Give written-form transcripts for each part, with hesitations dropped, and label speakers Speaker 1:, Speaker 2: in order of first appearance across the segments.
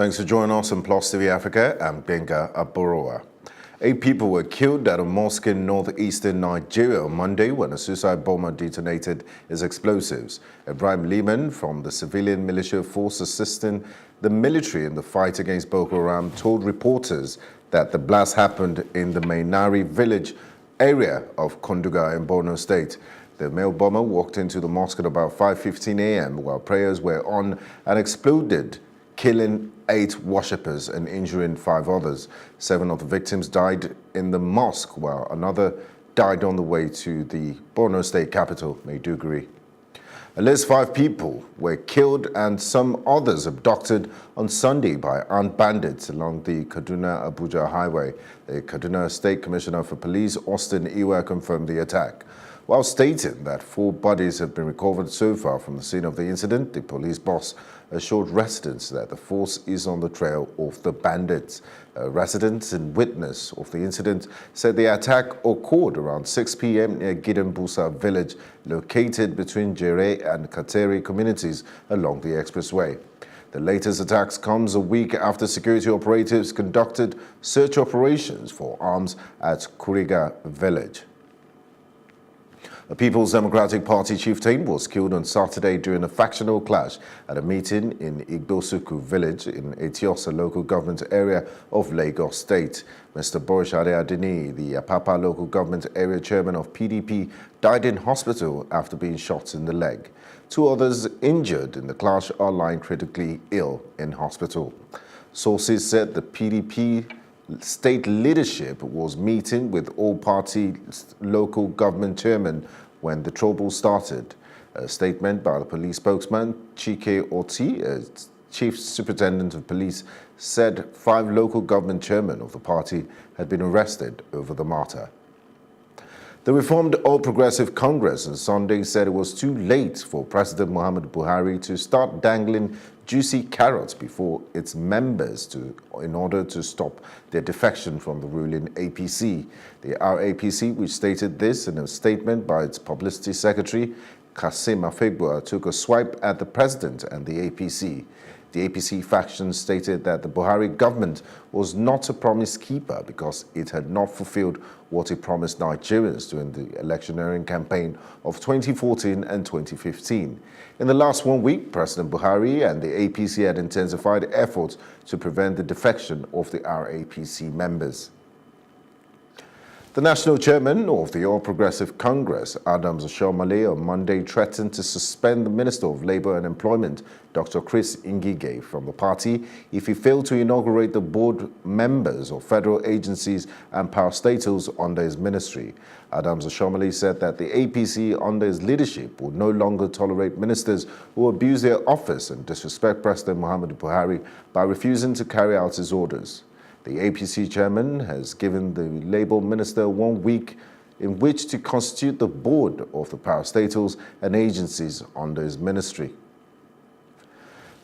Speaker 1: Thanks for joining us on Plus TV Africa. I'm Benga Aboroa. 8 people were killed at a mosque in northeastern Nigeria on Monday when a suicide bomber detonated his explosives. Ibrahim Liman from the civilian militia force assisting the military in the fight against Boko Haram told reporters that the blast happened in the Mainari village area of Konduga in Borno State. The male bomber walked into the mosque at about 5:15 a.m. while prayers were on and exploded, killing 8 worshippers and injuring 5 others. 7 of the victims died in the mosque, while another died on the way to the Borno State capital, Maiduguri. At least 5 people were killed and some others abducted on Sunday by armed bandits along the Kaduna Abuja Highway. The Kaduna State Commissioner for Police, Austin Iwa, confirmed the attack. While stating that 4 bodies have been recovered so far from the scene of the incident, the police boss assured residents that the force is on the trail of the bandits. Residents and witness of the incident said the attack occurred around 6 p.m. near Gidambusa village, located between Jere and Kateri communities along the expressway. The latest attacks comes a week after security operatives conducted search operations for arms at Kuriga village. A People's Democratic Party chieftain was killed on Saturday during a factional clash at a meeting in Igbosuku village in Etiosa local government area of Lagos State. Mr. Borishade Adini, the Apapa local government area chairman of PDP, died in hospital after being shot in the leg. 2 others injured in the clash are lying critically ill in hospital. Sources said the PDP state leadership was meeting with all party local government chairmen when the trouble started. A statement by the police spokesman, Chike Oti, chief superintendent of police, said 5 local government chairmen of the party had been arrested over the matter. The reformed All Progressive Congress on Sunday said it was too late for President Muhammadu Buhari to start dangling juicy carrots before its members in order to stop their defection from the ruling APC. The RAPC, which stated this in a statement by its publicity secretary, Kasim Afegbua, took a swipe at the president and the APC. The APC faction stated that the Buhari government was not a promise keeper because it had not fulfilled what it promised Nigerians during the electioneering campaign of 2014 and 2015. In the last 1 week, President Buhari and the APC had intensified efforts to prevent the defection of the RAPC members. The national chairman of the All Progressive Congress, Adams Oshiomhole, on Monday threatened to suspend the Minister of Labour and Employment, Dr. Chris Ngige, from the party if he failed to inaugurate the board members of federal agencies and parastatals under his ministry. Adams Oshiomhole said that the APC under his leadership would no longer tolerate ministers who abuse their office and disrespect President Muhammadu Buhari by refusing to carry out his orders. The APC chairman has given the Labour minister 1 week in which to constitute the board of the parastatals and agencies under his ministry.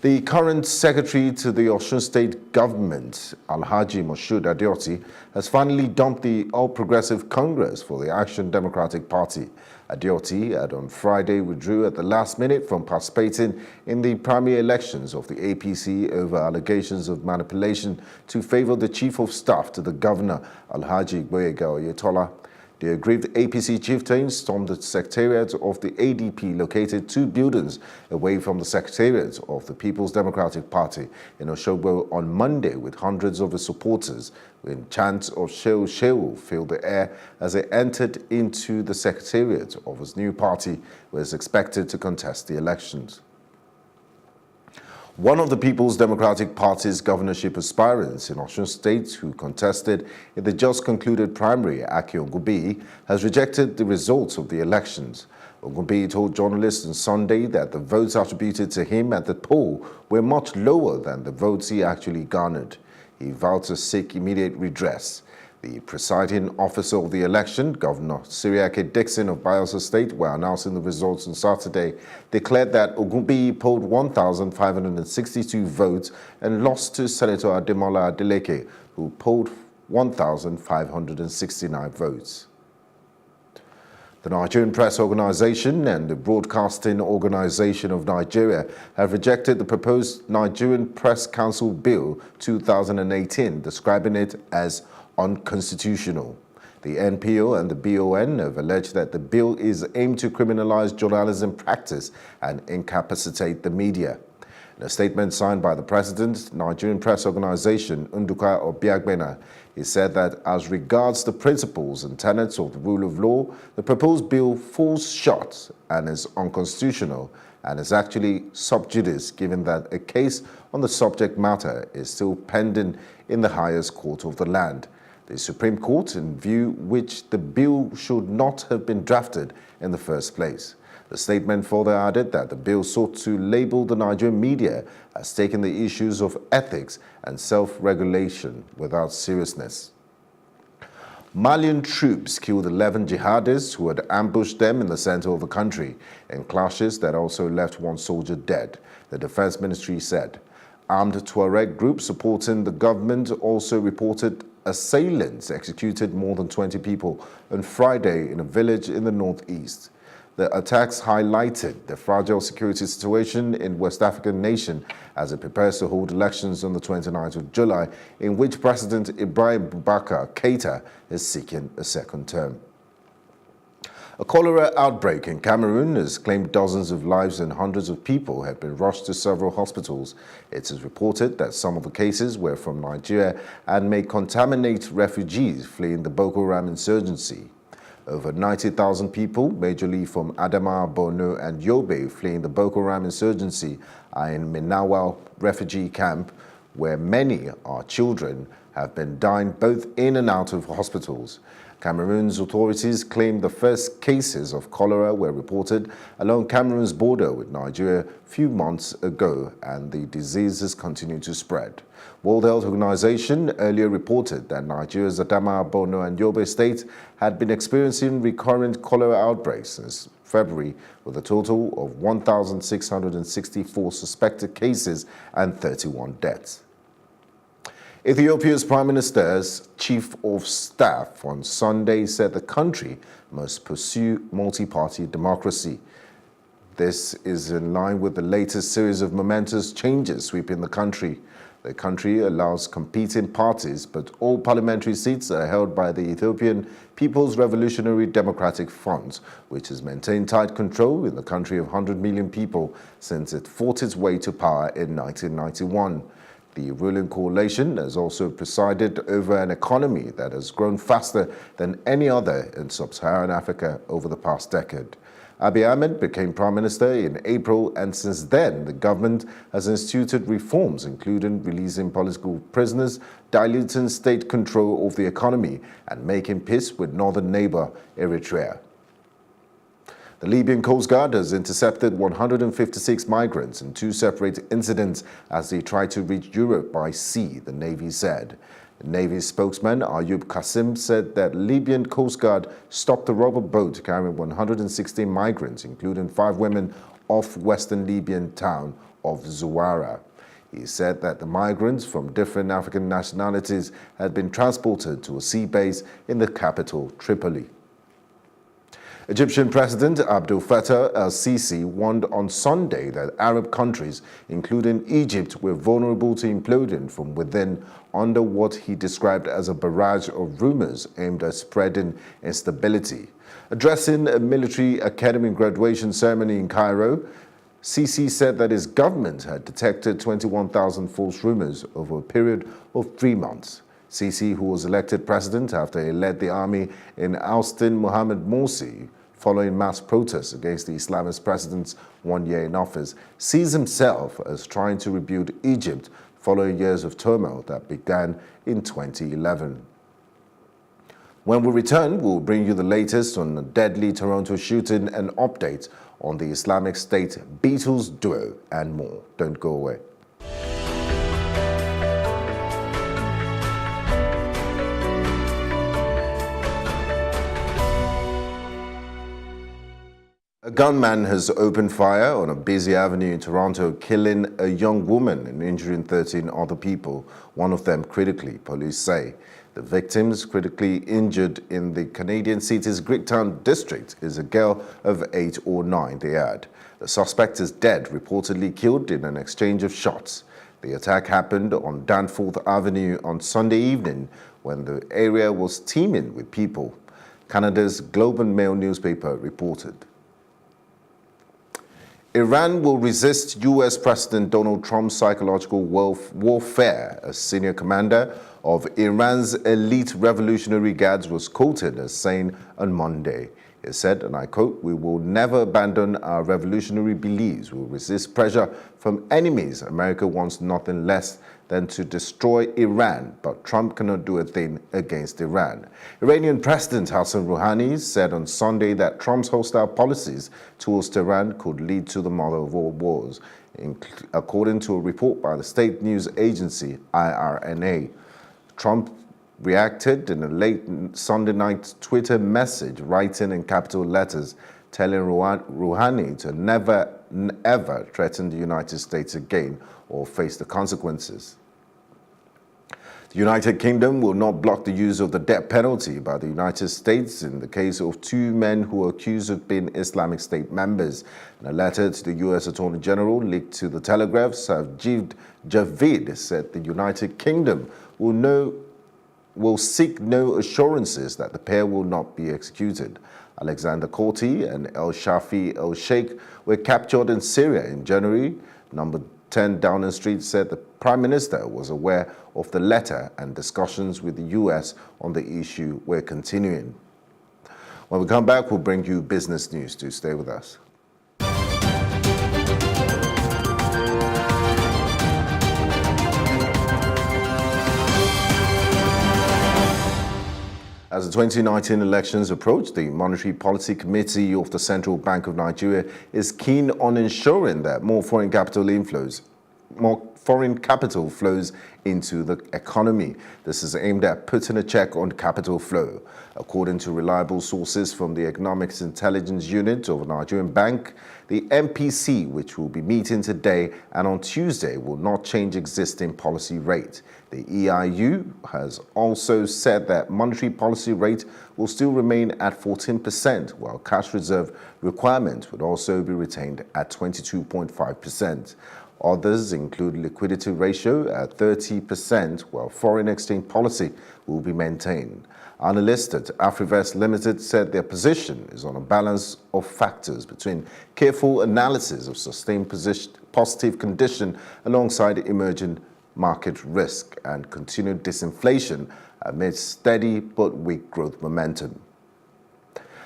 Speaker 1: The current secretary to the Osun State government, Alhaji Moshood Adeoti, has finally dumped the All Progressive Congress for the Action Democratic Party. Adeoti had on Friday withdrew at the last minute from participating in the primary elections of the APC over allegations of manipulation to favor the chief of staff to the governor, Alhaji Gboyega Oyetola. The aggrieved APC chieftain stormed the secretariat of the ADP, located 2 buildings away from the secretariat of the People's Democratic Party in Osogbo on Monday, with hundreds of his supporters, when chants of Shehu Shehu filled the air as they entered into the secretariat of his new party, where is expected to contest the elections. One of the People's Democratic Party's governorship aspirants in Osun State who contested in the just concluded primary, Aki Ogunbiyi, has rejected the results of the elections. Ogunbiyi told journalists on Sunday that the votes attributed to him at the poll were much lower than the votes he actually garnered. He vowed to seek immediate redress. The presiding officer of the election, Governor Siriake Dixon of Bayelsa State, while announcing the results on Saturday, declared that Ogunbiyi polled 1,562 votes and lost to Senator Ademola Adeleke, who polled 1,569 votes. The Nigerian Press Organization and the Broadcasting Organization of Nigeria have rejected the proposed Nigerian Press Council Bill 2018, describing it as unconstitutional. The NPO and the BON have alleged that the bill is aimed to criminalize journalism practice and incapacitate the media. In a statement signed by the President, Nigerian Press Organization, Nduka Obiagbena, he said that as regards the principles and tenets of the rule of law, the proposed bill falls short and is unconstitutional and is actually sub judice, given that a case on the subject matter is still pending in the highest court of the land, the Supreme Court, in view which the bill should not have been drafted in the first place. The statement further added that the bill sought to label the Nigerian media as taking the issues of ethics and self-regulation without seriousness. Malian troops killed 11 jihadists who had ambushed them in the center of the country in clashes that also left one soldier dead, the Defense Ministry said. Armed Tuareg groups supporting the government also reported assailants executed more than 20 people on Friday in a village in the northeast. The attacks highlighted the fragile security situation in West African nation as it prepares to hold elections on the 29th of July, in which President Ibrahim Boubacar Keita is seeking a second term. A cholera outbreak in Cameroon has claimed dozens of lives and hundreds of people have been rushed to several hospitals. It is reported that some of the cases were from Nigeria and may contaminate refugees fleeing the Boko Haram insurgency. Over 90,000 people, majorly from Adamawa, Borno and Yobe, fleeing the Boko Haram insurgency, are in Minawa refugee camp, where many are children, have been dying both in and out of hospitals. Cameroon's authorities claim the first cases of cholera were reported along Cameroon's border with Nigeria a few months ago, and the disease has continued to spread. World Health Organization earlier reported that Nigeria's Adamawa, Borno and Yobe states had been experiencing recurrent cholera outbreaks since February, with a total of 1,664 suspected cases and 31 deaths. Ethiopia's Prime Minister's Chief of Staff on Sunday said the country must pursue multi-party democracy. This is in line with the latest series of momentous changes sweeping the country. The country allows competing parties, but all parliamentary seats are held by the Ethiopian People's Revolutionary Democratic Front, which has maintained tight control in the country of 100 million people since it fought its way to power in 1991. The ruling coalition has also presided over an economy that has grown faster than any other in sub-Saharan Africa over the past decade. Abiy Ahmed became Prime Minister in April, and since then the government has instituted reforms including releasing political prisoners, diluting state control of the economy, and making peace with northern neighbor Eritrea. The Libyan Coast Guard has intercepted 156 migrants in two separate incidents as they tried to reach Europe by sea, the Navy said. The Navy spokesman Ayub Qasim said that Libyan Coast Guard stopped a rubber boat carrying 116 migrants, including 5 women, off western Libyan town of Zuwara. He said that the migrants from different African nationalities had been transported to a sea base in the capital, Tripoli. Egyptian President Abdel Fattah el-Sisi warned on Sunday that Arab countries, including Egypt, were vulnerable to imploding from within under what he described as a barrage of rumors aimed at spreading instability. Addressing a military academy graduation ceremony in Cairo, Sisi said that his government had detected 21,000 false rumors over a period of 3 months. Sisi, who was elected president after he led the army in ousting Mohamed Morsi following mass protests against the Islamist president's 1 year in office, sees himself as trying to rebuild Egypt following years of turmoil that began in 2011. When we return, we'll bring you the latest on the deadly Toronto shooting and updates on the Islamic State Beatles duo and more. Don't go away. A gunman has opened fire on a busy avenue in Toronto, killing a young woman and injuring 13 other people, one of them critically, police say. The victims critically injured in the Canadian city's Greektown district is a girl of 8 or 9, they add. The suspect is dead, reportedly killed in an exchange of shots. The attack happened on Danforth Avenue on Sunday evening when the area was teeming with people, Canada's Globe and Mail newspaper reported. Iran will resist U.S. President Donald Trump's psychological warfare. A senior commander of Iran's elite Revolutionary Guards was quoted as saying on Monday. He said, and I quote, "We will never abandon our revolutionary beliefs. We will resist pressure from enemies. America wants nothing less than to destroy Iran, but Trump cannot do a thing against Iran." Iranian President Hassan Rouhani said on Sunday that Trump's hostile policies towards Tehran could lead to the mother of all wars, according to a report by the state news agency IRNA. Trump reacted in a late Sunday night Twitter message, writing in capital letters, telling Rouhani to never, ever threaten the United States again or face the consequences. The United Kingdom will not block the use of the death penalty by the United States in the case of 2 men who are accused of being Islamic State members. In a letter to the U.S. Attorney General leaked to the Telegraph, Sajid Javid said the United Kingdom will seek no assurances that the pair will not be executed. Alexander Corti and El Shafi El Sheikh were captured in Syria in January. Number 10 Downing Street said the Prime Minister was aware of the letter and discussions with the U.S. on the issue were continuing. When we come back, we'll bring you business news. Do stay with us. As the 2019 elections approach, the Monetary Policy Committee of the Central Bank of Nigeria is keen on ensuring that more foreign capital flows into the economy. This is aimed at putting a check on capital flow. According to reliable sources from the Economics Intelligence Unit of a Nigerian bank, the MPC, which will be meeting today and on Tuesday, will not change existing policy rate. The EIU has also said that monetary policy rate will still remain at 14%, while cash reserve requirement would also be retained at 22.5%. Others include liquidity ratio at 30%, while foreign exchange policy will be maintained. Analysts at Afrivest Limited said their position is on a balance of factors between careful analysis of sustained positive condition alongside emerging market risk and continued disinflation amidst steady but weak growth momentum.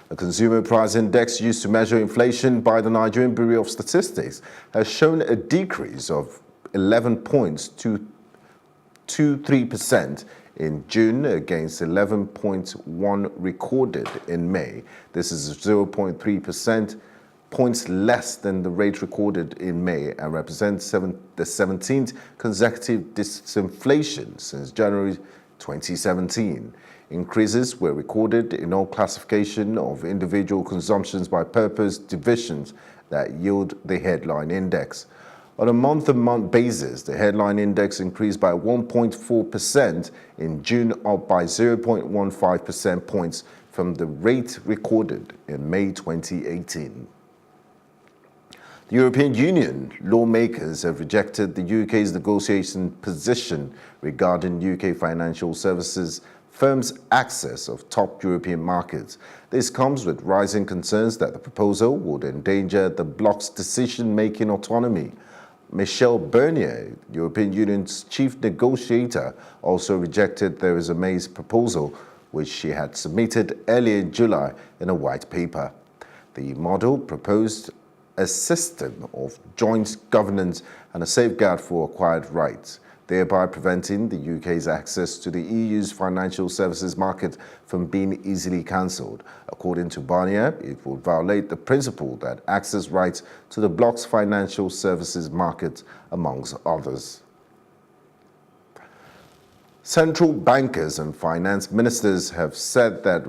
Speaker 1: The Consumer Price Index used to measure inflation by the Nigerian Bureau of Statistics has shown a decrease of 11 points to 23% in June against 11.1 recorded in May. This is 0.3% points less than the rate recorded in May and represents the 17th consecutive disinflation since January 2017. Increases were recorded in all classification of individual consumptions by purpose divisions that yield the headline index. On a month-to-month basis, the headline index increased by 1.4% in June, up by 0.15% points from the rate recorded in May 2018. The European Union lawmakers have rejected the UK's negotiation position regarding UK financial services firms' access of top European markets. This comes with rising concerns that the proposal would endanger the bloc's decision-making autonomy. Michel Barnier, European Union's chief negotiator, also rejected Theresa May's proposal, which she had submitted earlier in July in a white paper. The model proposed a system of joint governance and a safeguard for acquired rights, thereby preventing the UK's access to the EU's financial services market from being easily cancelled. According to Barnier, it would violate the principle that access rights to the bloc's financial services market, amongst others. Central bankers and finance ministers have said that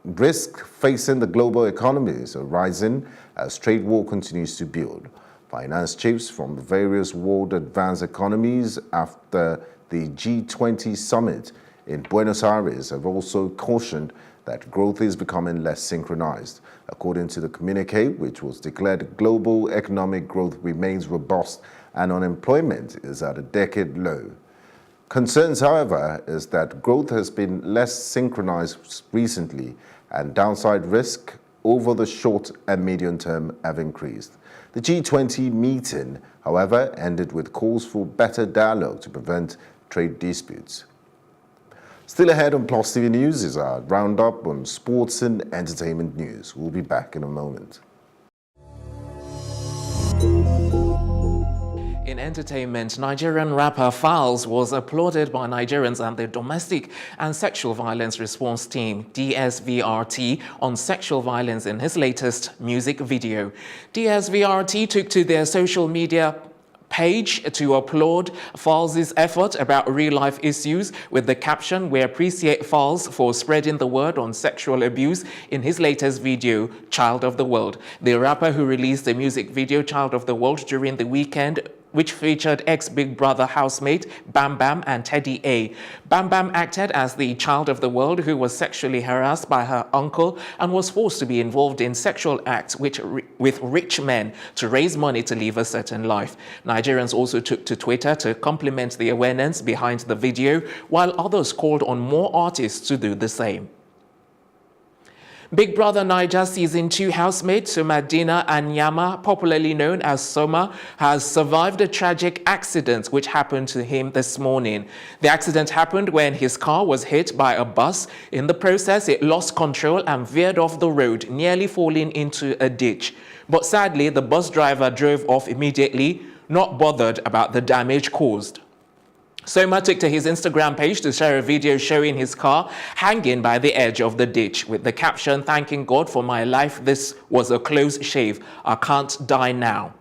Speaker 1: risks facing the global economies are rising as trade war continues to build. Finance chiefs from the various world advanced economies after the G20 summit in Buenos Aires have also cautioned that growth is becoming less synchronized. According to the communique, which was declared, global economic growth remains robust and unemployment is at a decade low. Concerns, however, is that growth has been less synchronized recently and downside risk over the short and medium term have increased. The G20 meeting, however, ended with calls for better dialogue to prevent trade disputes. Still ahead on Plus TV News is our roundup on sports and entertainment news. We'll be back in a moment.
Speaker 2: In entertainment, Nigerian rapper Falz was applauded by Nigerians and the Domestic and Sexual Violence Response Team, DSVRT, on sexual violence in his latest music video. DSVRT took to their social media page to applaud Falz's effort about real-life issues with the caption, "We appreciate Falz for spreading the word on sexual abuse in his latest video, Child of the World." The rapper, who released the music video Child of the World during the weekend, which featured ex-Big Brother housemate Bam Bam and Teddy A. Bam Bam acted as the child of the world who was sexually harassed by her uncle and was forced to be involved in sexual acts with rich men to raise money to live a certain life. Nigerians also took to Twitter to compliment the awareness behind the video, while others called on more artists to do the same. Big Brother Naija Season 2 housemate Sumadina Anyama, popularly known as Soma, has survived a tragic accident which happened to him this morning. The accident happened when his car was hit by a bus. In the process, it lost control and veered off the road, nearly falling into a ditch. But sadly, the bus driver drove off immediately, not bothered about the damage caused. Soma took to his Instagram page to share a video showing his car hanging by the edge of the ditch with the caption, "Thanking God for my life. This was a close shave. I can't die now."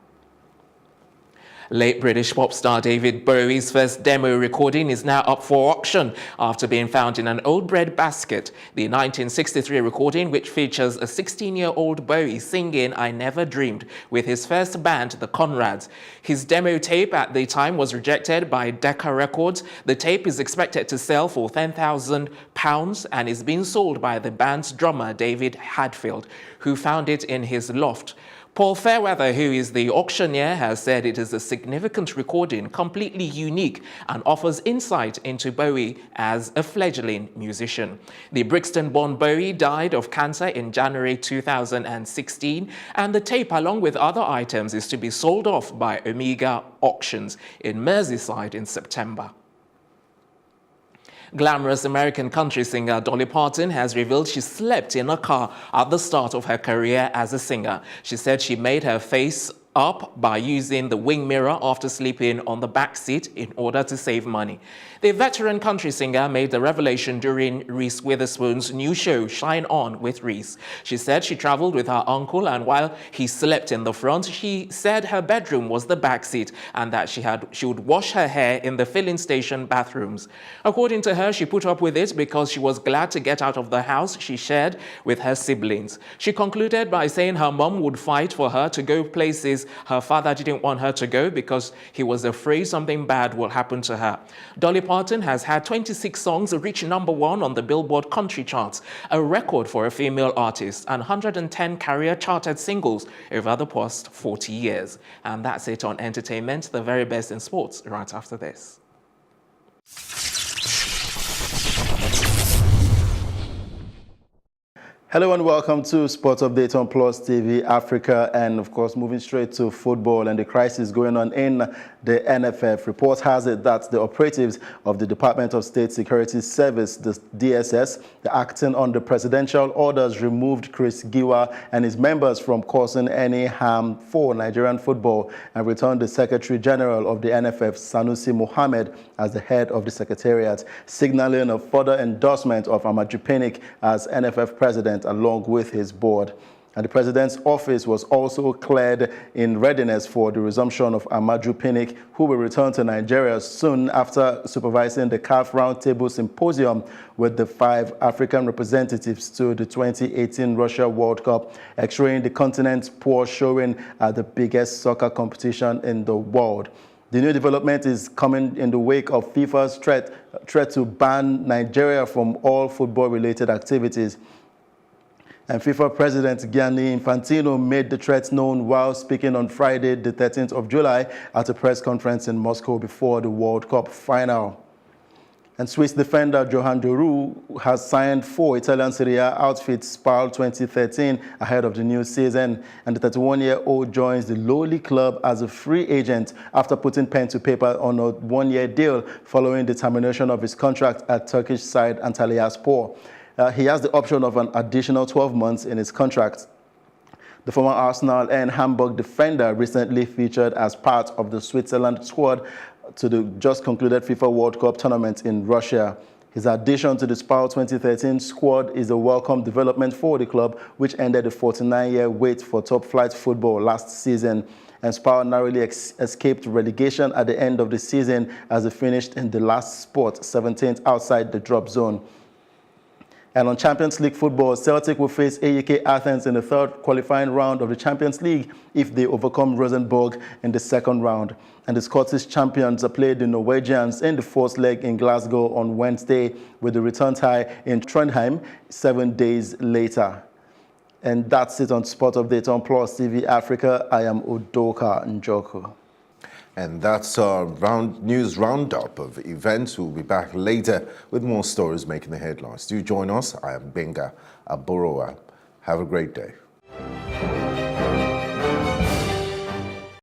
Speaker 2: Late British pop star David Bowie's first demo recording is now up for auction after being found in an old bread basket. The 1963 recording, which features a 16-year-old Bowie singing "I Never Dreamed" with his first band, the Conrads. His demo tape at the time was rejected by Decca Records. The tape is expected to sell for £10,000 and is being sold by the band's drummer, David Hadfield, who found it in his loft. Paul Fairweather, who is the auctioneer, has said it is a significant recording, completely unique, and offers insight into Bowie as a fledgling musician. The Brixton-born Bowie died of cancer in January 2016, and the tape, along with other items, is to be sold off by Omega Auctions in Merseyside in September. Glamorous American country singer Dolly Parton has revealed she slept in a car at the start of her career as a singer. She said she made her face up by using the wing mirror after sleeping on the back seat in order to save money. The veteran country singer made the revelation during Reese Witherspoon's new show, Shine On with Reese. She said she traveled with her uncle, and while he slept in the front, she said her bedroom was the back seat and that she would wash her hair in the filling station bathrooms. According to her, she put up with it because she was glad to get out of the house she shared with her siblings. She concluded by saying her mom would fight for her to go places her father didn't want her to go because he was afraid something bad will happen to her. Dolly Parton has had 26 songs reach #1 on the Billboard country charts, a record for a female artist, and 110 career charted singles over the past 40 years. And that's it on entertainment. The very best in sports right after this.
Speaker 3: Hello and welcome to Sports Update on Plus TV Africa, and of course moving straight to football and the crisis going on in the NFF. Report has it that the operatives of the Department of State Security Service, the DSS, acting on the presidential orders, removed Chris Giwa and his members from causing any harm for Nigerian football and returned the Secretary General of the NFF, Sanusi Mohammed, as the head of the Secretariat, signaling a further endorsement of Ahmadu Pinnick as NFF president along with his board. And the president's office was also cleared in readiness for the resumption of Ahmadu Pinnick, who will return to Nigeria soon after supervising the CAF Roundtable Symposium with the 5 African representatives to the 2018 Russia World Cup, extracting the continent's poor showing at the biggest soccer competition in the world. The new development is coming in the wake of FIFA's threat to ban Nigeria from all football-related activities. And FIFA President Gianni Infantino made the threat known while speaking on Friday, the 13th of July, at a press conference in Moscow before the World Cup final. And Swiss defender Johan Duru has signed 4 Italian Serie A outfits Spal 2013 ahead of the new season. And the 31-year-old joins the lowly club as a free agent after putting pen to paper on a 1-year deal following the termination of his contract at Turkish side Antalyaspor. He has the option of an additional 12 months in his contract. The former Arsenal and Hamburg defender recently featured as part of the Switzerland squad to the just concluded FIFA World Cup tournament in Russia. His addition to the Spal 2013 squad is a welcome development for the club, which ended a 49-year wait for top-flight football last season. And Spal narrowly escaped relegation at the end of the season as it finished in the last spot, 17th outside the drop zone. And on Champions League football, Celtic will face AEK Athens in the 3rd qualifying round of the Champions League if they overcome Rosenborg in the 2nd round. And the Scottish champions played the Norwegians in the 4th leg in Glasgow on Wednesday, with the return tie in Trondheim 7 days later. And that's it on Sport Update on Plus TV Africa. I am Udoka Njoku.
Speaker 1: And that's our news roundup of events. We'll be back later with more stories making the headlines. Do join us. I am Benga Aboroa. Have a great day.